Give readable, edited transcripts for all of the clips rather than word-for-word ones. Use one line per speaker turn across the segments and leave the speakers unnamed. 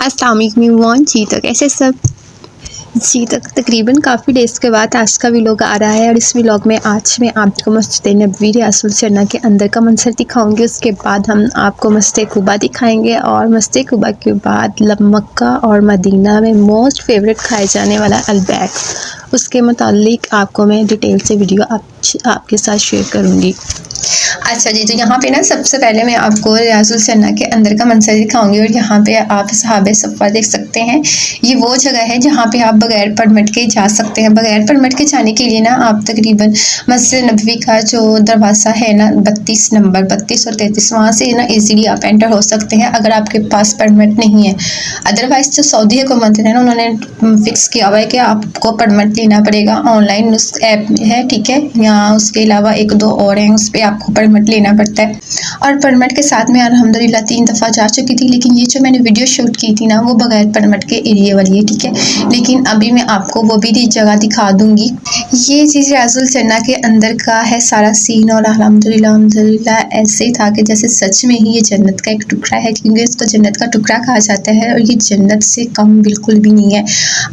अस्सलाम वालेकुम एवरीवन। जी तो कैसे सब। जी तो तकरीबन काफ़ी डेज़ के बाद आज का व्लॉग आ रहा है और इस व्लॉग में आज मैं आपको मस्जिद नबवी रियासुल जन्नह के अंदर का मंजर दिखाऊंगी। उसके बाद हम आपको मस्जिद कुबा दिखाएंगे और मस्जिद कुबा के बाद मक्का और मदीना में मोस्ट फेवरेट खाए जाने वाला अलबैक, उसके मुतालिक आपको मैं डिटेल से वीडियो आपके साथ शेयर करूँगी। अच्छा जी, तो यहाँ पे ना सबसे पहले मैं आपको रियासुल जन्नह के अंदर का मंजर दिखाऊंगी और यहाँ पे आप सहाबे सफ़ा देख सकते हैं। ये वो जगह है जहाँ पे आप बगैर परमिट के जा सकते हैं। बगैर परमिट के जाने के लिए ना आप तकरीबन मस्जिद नबवी का जो दरवाज़ा है ना 32 नंबर 32 और 33 वहाँ से ना इजीली आप एंटर हो सकते हैं अगर आपके पास परमिट नहीं है। अदरवाइज़ जो सऊदी हुकूमत है ना उन्होंने फिक्स किया हुआ है कि आपको परमिट लेना पड़ेगा। ऑनलाइन उस ऐप है, ठीक है। यहाँ उसके अलावा एक दो और हैं, उस पर आपको परमिट लेना पड़ता है। और परमिट के साथ मैं अल्हम्दुलिल्लाह 3 दफ़ा जा चुकी थी, लेकिन ये जो मैंने वीडियो शूट की थी ना वो बगैर परमिट के एरिया वाली है, ठीक है। लेकिन अभी मैं आपको वो भी जगह दिखा दूँगी। ये चीज़ रियासुल जन्नह के अंदर का है सारा सीन और अल्हम्दुलिल्लाह ऐसे ही था कि जैसे सच में ही ये जन्नत का एक टुकड़ा है, क्योंकि इसको जन्नत का टुकड़ा कहा जाता है और ये जन्नत से कम बिल्कुल भी नहीं है।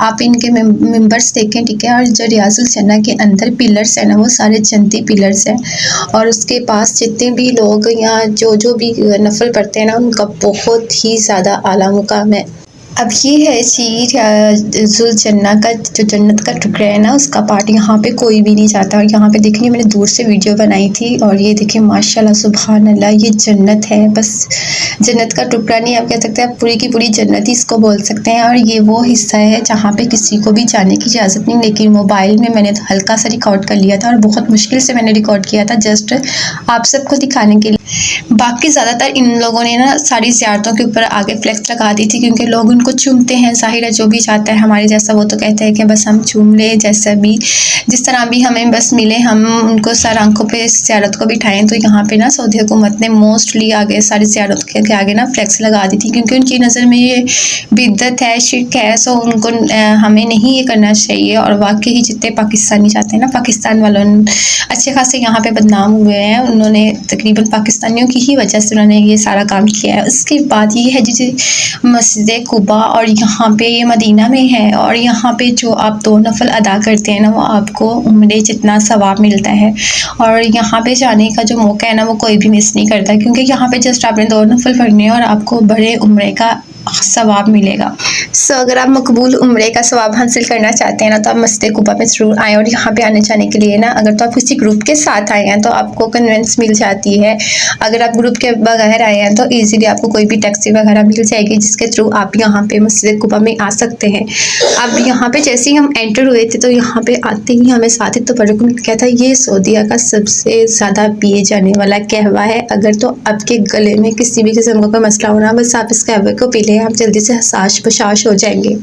आप इनके मेंबर्स देखें, ठीक है। और जो रियासुल जन्नह के अंदर पिलर्स है ना वो सारे जन्नती पिलर्स हैं और उसके पास जितने भी लोग यहाँ जो भी नफल पढ़ते हैं ना उनका बहुत ही ज़्यादा आला मुकाम है। अब ये है रियासुल जन्नह का जो जन्नत का टुकड़ा है ना उसका पार्ट, यहाँ पे कोई भी नहीं जाता। और यहाँ पे देखिए मैंने दूर से वीडियो बनाई थी और ये देखिए माशाल्लाह सुभान अल्लाह, ये जन्नत है। बस जन्नत का टुकड़ा नहीं, आप कह सकते हैं पूरी की पूरी जन्नत ही इसको बोल सकते हैं। और ये वो हिस्सा है जहाँ पे किसी को भी जाने की इजाज़त नहीं, लेकिन मोबाइल में मैंने हल्का सा रिकॉर्ड कर लिया था और बहुत मुश्किल से मैंने रिकॉर्ड किया था जस्ट आप सबको दिखाने के लिए। बाकी ज़्यादातर इन लोगों ने ना सारी ज़ियारतों के ऊपर आगे फ्लेक्स लगा दी थी, क्योंकि लोग उनको चूमते हैं। ज़ाहिर है जो भी चाहता है हमारे जैसा वो तो कहते हैं कि बस हम चूम ले, जैसा भी जिस तरह भी हमें बस मिले हम उनको सर आंखों पे इस ज़ियारत को बिठाएं। तो यहाँ पे ना सऊदी हुकूमत ने मोस्टली आगे सारी ज़ियारत के आगे ना फ्लेक्स लगा दी थी, क्योंकि उनकी नज़र में ये बिद्दत है, शिर्क है। सो उनको हमें नहीं ये करना चाहिए। और वाकई ही जितने पाकिस्तानी जाते हैं ना, पाकिस्तान वालों अच्छे खासे यहाँ पे बदनाम हुए हैं। उन्होंने तकरीबन पाकिस्तानियों की ही वजह से उन्होंने ये सारा काम किया है। उसके बाद ये है जी मस्जिद कुबा और यहाँ पे ये मदीना में है। और यहाँ पे जो आप 2 नफल अदा करते हैं ना वो आपको उम्रे जितना सवाब मिलता है। और यहाँ पे जाने का जो मौका है ना वो कोई भी मिस नहीं करता, क्योंकि यहाँ पे जस्ट आपने 2 नफल पढ़ने हैं और आपको बड़े उम्रे का सवाब मिलेगा। सो अगर आप मकबूल उम्रे का सवाब हासिल करना चाहते हैं ना तो आप मस्जिद कुबा में ज़रूर आएँ। और यहाँ पे आने जाने के लिए ना अगर तो आप किसी ग्रुप के साथ आए हैं तो आपको कन्वेंस मिल जाती है। अगर आप ग्रुप के बगैर आए हैं तो इजीली आपको कोई भी टैक्सी वगैरह मिल जाएगी जिसके थ्रू आप यहाँ पे मस्जिद कुबा में आ सकते हैं। अब यहाँ पे जैसे ही हम एंटर हुए थे तो यहाँ पे आते ही हमें साथ ही तो बरक मिल गया था। ये सऊदीया का सबसे ज़्यादा पिए जाने वाला कहवा है। अगर तो आपके गले में किसी भी किस्म का कोई मसला हो ना, बस आप इस कहवे को पी लें, आप जल्दी से हसाश बशाश हो जाएंगे।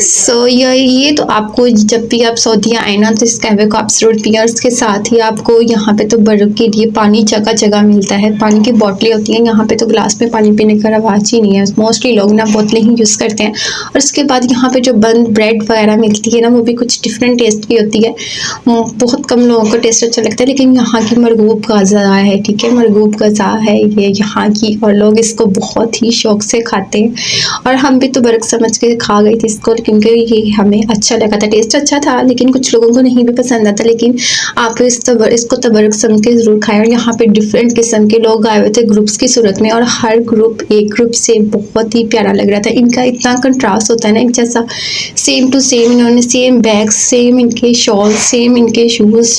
सो ये तो आपको जब भी आप सऊदीया आए ना तो इस कहवे को आप ज़रूर पिए। और इसके साथ ही आपको यहाँ पे तो बर्फ़ के लिए पानी जगह जगह मिलता है। पानी की बोतलें होती हैं, यहाँ पे तो गिलास में पानी पीने का रवाज ही नहीं है। मोस्टली लोग ना बोतलें ही यूज़ करते हैं। और उसके बाद यहाँ पे जो बंद ब्रेड वगैरह मिलती है ना वो भी कुछ डिफरेंट टेस्ट की होती है। बहुत कम लोगों को टेस्ट अच्छा लगता है, लेकिन यहाँ की मरगूब ग़ज़ा है, ठीक है। मरगूब ग़ज़ा है ये यहाँ की और लोग इसको बहुत ही शौक़ से खाते हैं। और हम भी तो बर्फ़ समझ के खा गए थे इसको, क्योंकि ये हमें अच्छा लगा था, टेस्ट अच्छा था। लेकिन कुछ लोगों को नहीं भी पसंद आता, लेकिन आप इसको तबरक समझ के ज़रूर खाएं। और यहाँ पे डिफरेंट किस्म के लोग आए हुए थे ग्रुप्स की सूरत में और हर ग्रुप एक ग्रुप से बहुत ही प्यारा लग रहा था। इनका इतना कंट्रास्ट होता है ना, एक जैसा सेम टू सेम इन्होंने सेम बैग्स, सेम इनके शॉल, सेम इनके shoes,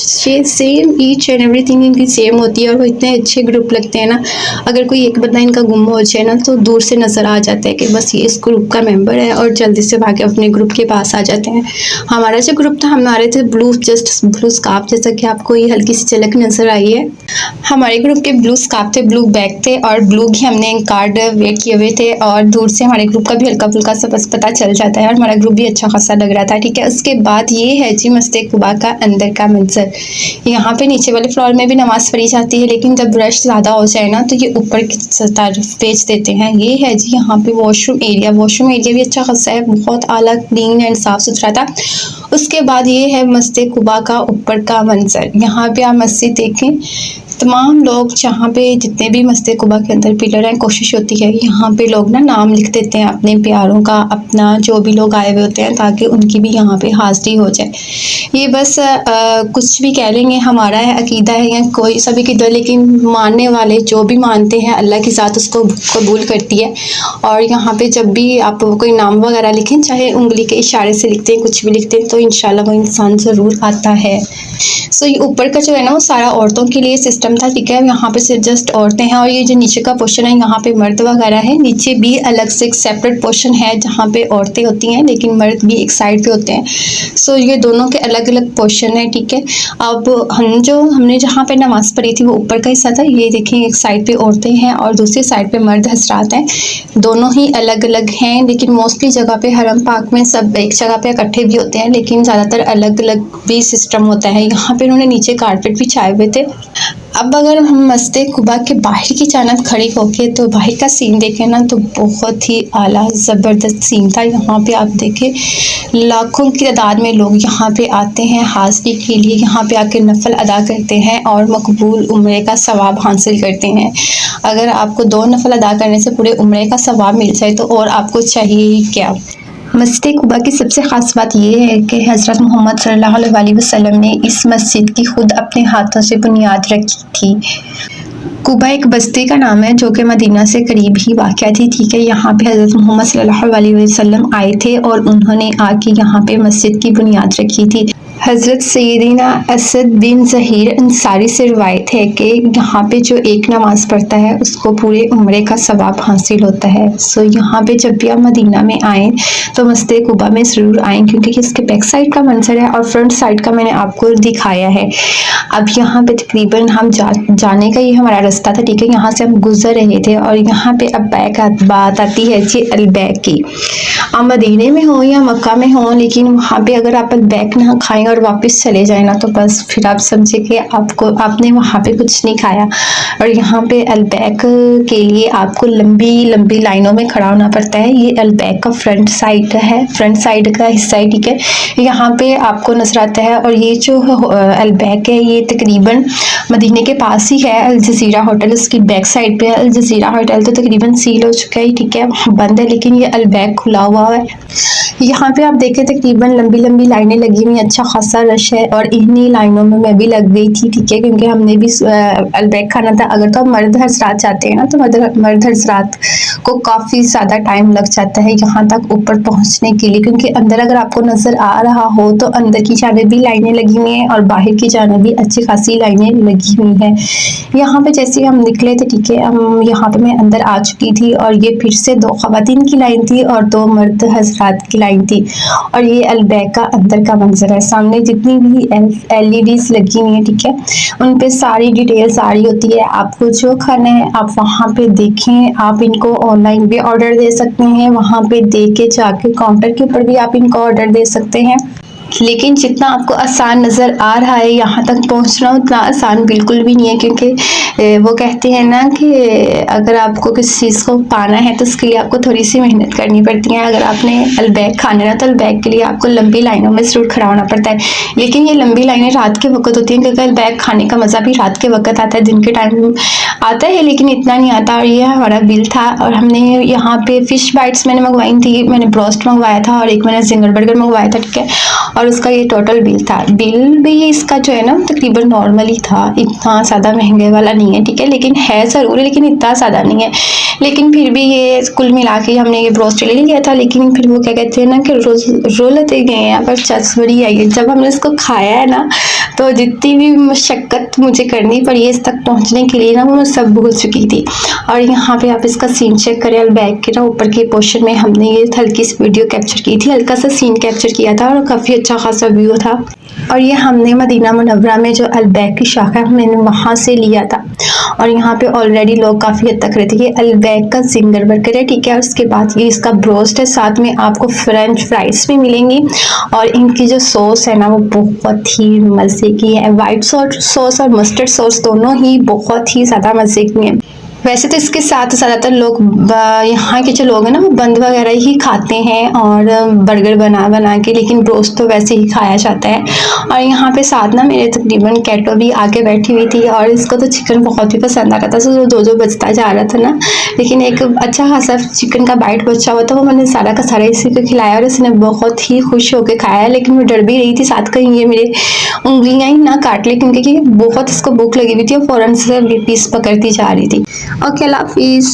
same each and everything इनकी सेम होती है। और वो इतने अच्छे ग्रुप लगते हैं ना, अगर कोई एक बंदा इनका गुम हो जाए ना तो दूर से नज़र आ जाता है कि बस ये इस ग्रुप का मेंबर है और जल्दी से भाग के अपने ग्रुप के पास आ जाते हैं। हमारा जो ग्रुप था हमारे थे जस्ट ब्लू स्कार्फ, जैसा कि आपको ये हल्की सी झलक नज़र आई है। हमारे ग्रुप के ब्लू स्कार्फ थे, ब्लू बैग थे और ब्लू ही हमने कार्ड वेट किए हुए थे। और दूर से हमारे ग्रुप का भी हल्का फुल्का सा बस पता चल जाता है और हमारा ग्रुप भी अच्छा खासा लग रहा था, ठीक है। उसके बाद ये है जी मस्जिद कुबा का अंदर का मंजर। यहाँ पे नीचे वाले फ्लोर में भी नमाज़ पढ़ी जाती है, लेकिन जब रश ज़्यादा हो जाए ना तो ये ऊपर की तरफ भेज देते हैं। ये है जी यहाँ पे वॉशरूम एरिया भी अच्छा खासा है, बहुत आला क्लीन एंड साफ़ सुथरा था। उसके बाद ये है मस्जिद कुबा का ऊपर का मंजर। यहाँ पे आप मस्जिद देखें, तमाम लोग जहाँ पे जितने भी मस्जिद कुबा के अंदर पिलर हैं, कोशिश होती है यहाँ पे लोग ना नाम लिख देते हैं अपने प्यारों का, अपना जो भी लोग आए हुए होते हैं, ताकि उनकी भी यहाँ पे हाज़िरी हो जाए। ये बस कुछ भी कह लेंगे, हमारा है, अकीदा है, या कोई सभी की, लेकिन मानने वाले जो भी मानते हैं अल्लाह की ज़ात उसको कबूल करती है। और यहाँ पे जब भी आप कोई नाम वगैरह लिखें, चाहे उंगली के इशारे से लिखते हैं, कुछ भी लिखते हैं, तो इंशाल्लाह वो इंसान ज़रूर आता है। सो ये ऊपर का जो है ना वो सारा औरतों के लिए सिस्टम था, ठीक है। यहाँ पे सिर्फ जस्ट औरतें हैं, और ये जो नीचे का पोर्शन है यहाँ पे मर्द वगैरह है। नीचे भी अलग से एक सेपरेट पोर्शन है जहाँ पे औरतें होती हैं, लेकिन मर्द भी एक साइड पे होते हैं। सो ये दोनों के अलग अलग पोर्शन है, ठीक है। अब हमने जहाँ पे नमाज़ पढ़ी थी वो ऊपर का हिस्सा था। ये देखें, एक साइड पे औरतें हैं और दूसरी साइड पे मर्द हज़रात हैं। दोनों ही अलग अलग हैं, लेकिन मोस्टली जगह पे हरम पाक में सब एक जगह पे इकट्ठे भी होते हैं, लेकिन ज़्यादातर अलग अलग भी सिस्टम होता है। यहाँ पे उन्होंने नीचे कारपेट बिछाए हुए थे। अब अगर हम मस्जिद कुबा के बाहर की जानब खड़े होके तो बाहर का सीन देखें ना, तो बहुत ही आला ज़बरदस्त सीन था। यहाँ पे आप देखें, लाखों की तादाद में लोग यहाँ पे आते हैं हाज़िरी के लिए, यहाँ पे आके नफल अदा करते हैं और मकबूल उम्रे का सवाब हासिल करते हैं। अगर आपको 2 नफल अदा करने से पूरे उम्रे का सवाब मिल जाए तो और आपको चाहिए ही क्या। मस्जिद कुबा की सबसे ख़ास बात यह है कि हज़रत मोहम्मद सल्लल्लाहु अलैहि वसल्लम ने इस मस्जिद की खुद अपने हाथों से बुनियाद रखी थी। कुबा एक बस्ती का नाम है जो कि मदीना से करीब ही वाक़या थी, ठीक है। यहाँ पे हज़रत मोहम्मद सल्लल्लाहु अलैहि वसल्लम आए थे और उन्होंने आके यहाँ पे मस्जिद की बुनियाद रखी थी। हज़रत सैयदना असद बिन ज़हीर अंसारी से रिवायत है कि यहाँ पे जो एक नमाज़ पढ़ता है उसको पूरे उम्रे का सवाब हासिल होता है। सो यहाँ पे जब भी आप मदीना में आएँ तो मस्जिद कुबा में ज़रूर आएँ, क्योंकि इसके बैक साइड का मंजर है और फ्रंट साइड का मैंने आपको दिखाया है। अब यहाँ पे तकरीबन हम जाने का ही हमारा रास्ता था, ठीक है। यहाँ से हम गुजर रहे थे और यहाँ पे अब बात आती है जी अलबैक की। आप मदीने में हो या मक्का में हो, लेकिन वहाँ पे अगर आप अलबैक ना खाएं और वापस चले जाए ना, तो बस फिर आप समझे कि आपने वहाँ पे कुछ नहीं खाया। और यहाँ पे अलबैक के लिए आपको लंबी लंबी लाइनों में खड़ा होना पड़ता है। ये अलबैक का फ्रंट साइड है, फ्रंट साइड का हिस्सा है, ठीक है। यहाँ पे आपको नजर आता है। और ये जो अलबैक है ये तकरीबन मदीने के पास ही है। अल जज़ीरा होटल उसकी बैक साइड पे है। अल जज़ीरा होटल तो तकरीबन सील हो चुका है, ठीक है, बंद है, लेकिन ये अलबैक खुला हुआ है। यहाँ पे आप देखें तकरीबन लंबी लंबी लाइनें लगी हुई, अच्छा खासा रश है। और इन्हीं लाइनों में मैं भी लग गई थी, ठीक है, क्योंकि हमने भी अलबैक खाना था। अगर तो आप मर्द हज़रात जाते हैं ना, तो मर्द हज़रात को काफ़ी ज़्यादा टाइम लग जाता है यहाँ तक ऊपर पहुँचने के लिए, क्योंकि अंदर अगर आपको नज़र आ रहा हो तो अंदर की जाने भी लाइनें लगी हुई हैं और बाहर की जाने भी अच्छी खासी लाइनें लगी हुई हैं। यहाँ पे जैसे हम निकले थे, ठीक है, हम यहाँ पे मैं अंदर आ चुकी थी और ये फिर से 2 ख़वातीन की लाइन थी और 2 मर्द हज़रात की लाइन थी। और ये अलबैक का अंदर का मंजर है। सामने जितनी भी LEDs लगी हुई हैं, ठीक है, उन पे सारी डिटेल्स आ रही होती है। आपको जो खाना है आप वहाँ पे देखें। आप इनको ऑनलाइन भी ऑर्डर दे सकते हैं, वहाँ पे दे के जाके काउंटर के ऊपर भी आप इनको ऑर्डर दे सकते हैं। लेकिन जितना आपको आसान नज़र आ रहा है यहाँ तक पहुँचना, उतना आसान बिल्कुल भी नहीं है, क्योंकि वो कहते हैं ना कि अगर आपको किसी चीज़ को पाना है तो उसके लिए आपको थोड़ी सी मेहनत करनी पड़ती है। अगर आपने अलबैक खाना है तो अलबैक के लिए आपको लंबी लाइनों में ज़रूर खड़ा होना पड़ता है। लेकिन ये लंबी लाइनें रात के वक्त होती हैं, क्योंकि अलबैक खाने का मज़ा भी रात के वक्त आता है, दिन के टाइम आता है लेकिन इतना नहीं आता। और ये हमारा बिल था और हमने यहाँ पे फ़िश बाइट्स मैंने मंगवाई थी, मैंने ब्रोस्ट मंगवाया था और एक मैंने जिंगर बर्गर मंगवाया था, ठीक है। और उसका ये टोटल बिल था। बिल भी इसका जो है ना तकरीबन नॉर्मल ही था, इतना ज़्यादा महंगे वाला नहीं है, ठीक है, लेकिन है ज़रूर, लेकिन इतना ज़्यादा नहीं है। लेकिन फिर भी ये कुल मिला के हमने ये ब्रोस्ट ले लिया था। लेकिन फिर वो क्या कहते हैं ना कि रोलते गए हैं पर चस बड़ी आई है। जब हमने इसको खाया है ना, तो जितनी भी मशक्क़त मुझे करनी पड़ी है इस तक पहुँचने के लिए ना, वो मैं सब भूल चुकी थी। और यहाँ पे आप इसका सीन चेक करें, अलबैक के ना ऊपर के पोर्शन में हमने ये हल्की सी वीडियो कैप्चर की थी, हल्का सा सीन कैप्चर किया था और काफ़ी अच्छा खासा व्यू था। और ये हमने मदीना मुनव्वरा में जो अलबैक की शाखा है मैंने वहाँ से लिया था। और यहाँ पे ऑलरेडी लोग काफ़ी हद तक रहते हैं। ये अलबैक का जिंगर बर्गर है, ठीक है। और उसके बाद ये इसका ब्रोस्ट है, साथ में आपको फ्रेंच फ्राइज भी मिलेंगी। और इनकी जो सॉस है ना वो बहुत ही मज़े की है। वाइट सॉस और मस्टर्ड सॉस दोनों ही बहुत ही ज़्यादा मज़े की हैं। वैसे तो इसके साथ ज़्यादातर लोग यहाँ के जो लोग हैं ना वो बंद वगैरह ही खाते हैं और बर्गर बना बना के, लेकिन रोस्ट तो वैसे ही खाया जाता है। और यहाँ पे साथ ना मेरे तकरीबन कैटो भी आके बैठी हुई थी और इसको तो चिकन बहुत ही पसंद आ रहा था, तो दो दो बजता जा रहा था ना, लेकिन एक अच्छा खासा चिकन का बाइट बचा हुआ था, वो मैंने सारा का सारा इसी को खिलाया और इसने बहुत ही खुश होकर खाया। लेकिन वो डर भी रही थी साथ कहीं ये मेरे उंगलियां ही ना काट ले, क्योंकि बहुत इसको भूख लगी हुई थी और फौरन से पीस पकड़ती जा रही थी। ओके, अल्लाह हाफिज़।